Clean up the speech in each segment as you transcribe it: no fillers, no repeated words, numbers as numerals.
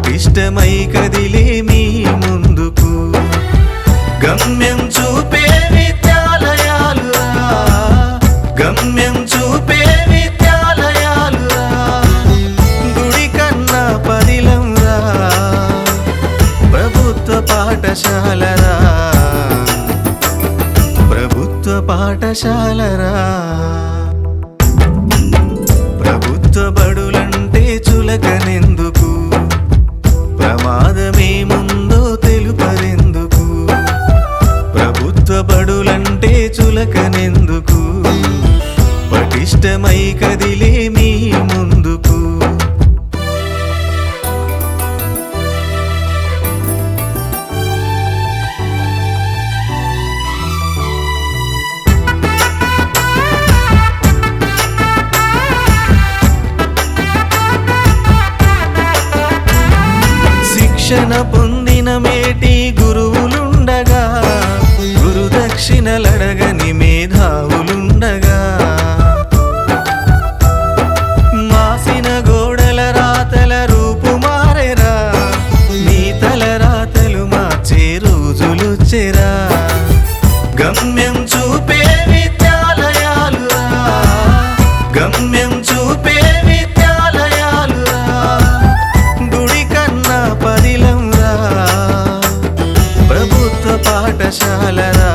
పటిష్టమై కదిలే మీ ముందుకు గమ్యం చూపే విద్యాలయాలురా గమ్యం చూపే విద్యాలయాలురా గుడి కన్నా పదిలంరా ప్రభుత్వ పాఠశాలరా ప్రభుత్వ పాఠశాలరా ప్రభుత్వ బడులంటే చులకనెందుకు ప్రమాదమేముందో తెలుపరెందుకు ప్రభుత్వ బడులంటే చులకనెందుకు పటిష్టమై కదిలే మీ ముందుకు శిక్షణ పొందిన మేటి గురువులుండగా గురుదక్షిణలడగని మేధావులుండగా మాసిన గోడల రాతల రూపు మారెరా నీ తల రాతలు మార్చే రోజులొచ్చెరా గమ్యం చూపే విద్యాలయాలురా గమ్యం చూపే విద్యాలయాలురా గుడి కన్నా పదిలంరా ప్రభుత్వ పాఠశాలరా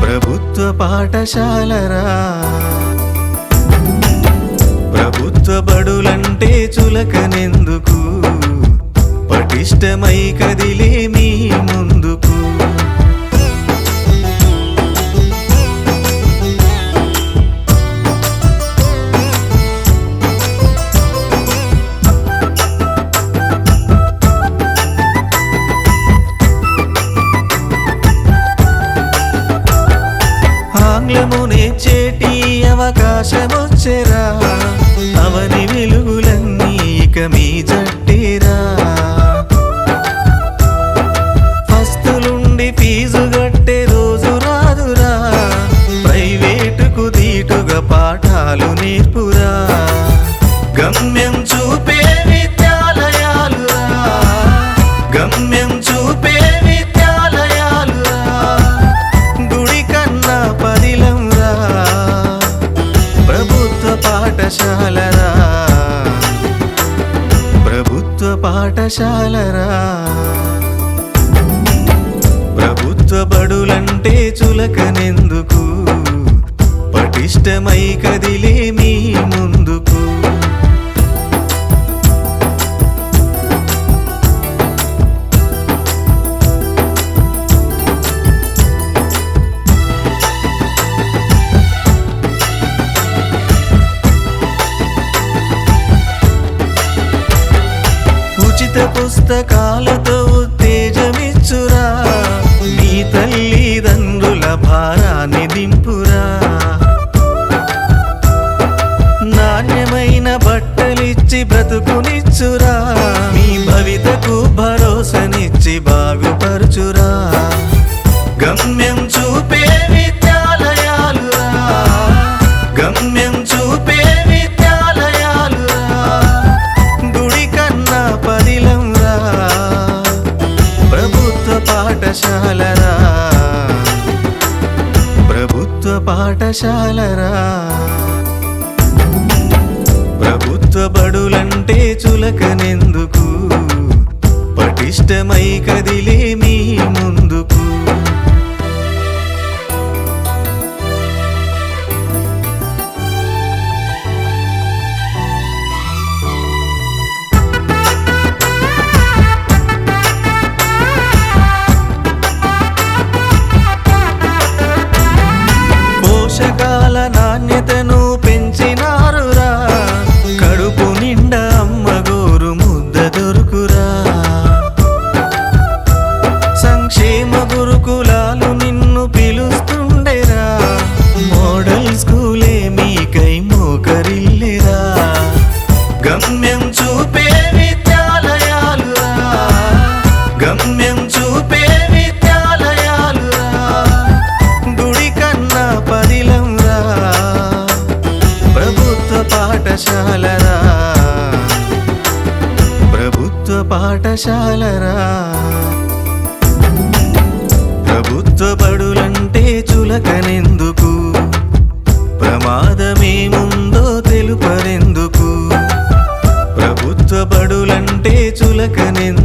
ప్రభుత్వ పాఠశాలరా ప్రభుత్వ బడులంటే చులకనెందుకు పటిష్టమై కదిలే మీ ముందుకు ఆంగ్లము నేర్చేటి అవకాశమొచ్చెరా అవని వెలుగులన్నీ ఇక మీ జట్టేరా ఫస్తులుండి ఫీజు గట్టే రోజు రాదురా ప్రైవేటుకు దీటుగా పాఠాలు నేర్పురా గమ్యం చూపే విద్యాలయాలురా గమ్యం చూపే విద్యాలయాలురా గుడి కన్నా పదిలంరా ప్రభుత్వ పాఠశాలరా ప్రభుత్వ పాఠశాలరా ప్రభుత్వ బడులంటే చులకనెందుకు పటిష్టమై కదిలే మీ ముందుకు ఉచిత పుస్తకాలతో ఉత్తేజమిచ్చురా మీ తల్లిదండ్రుల భారాన్ని దింపురా నాణ్యమైన బట్టలిచ్చి బ్రతుకునిచ్చురా మీ భవితకు భరోసనిచ్చి బాగుపరచురా గమ్యం చూపే విద్యాలయాలురా గమ్యం చూపే విద్యాలయాలురా గుడి కన్నా పదిలంరా ప్రభుత్వ పాఠశాలరా ప్రభుత్వ పాఠశాలరా ప్రభుత్వ బడులంటే చులకనెందుకు పటిష్టమై కదిలే మీ ముందుకు పోషకాల నాణ్యతను పెంచినారురా కడుపు నిండా అమ్మగోరు ముద్ద దొరుకురా సంక్షేమ గురుకులాలు నిన్ను పిలుస్తుండేరా మోడల్ స్కూలే మీకై మోకరిల్లేరా గమ్యం చూపే విద్యాలయాలురా గమ్యం చూపే విద్యాలయాలురా గుడి కన్నా పదిలంరా పాఠశాలరా పాఠశాలరా. ప్రభుత్వ బడులంటే చులకనెందుకు, ప్రమాదమేముందో తెలుపరెందుకు. ప్రభుత్వ బడులంటే చులకనెందుకు,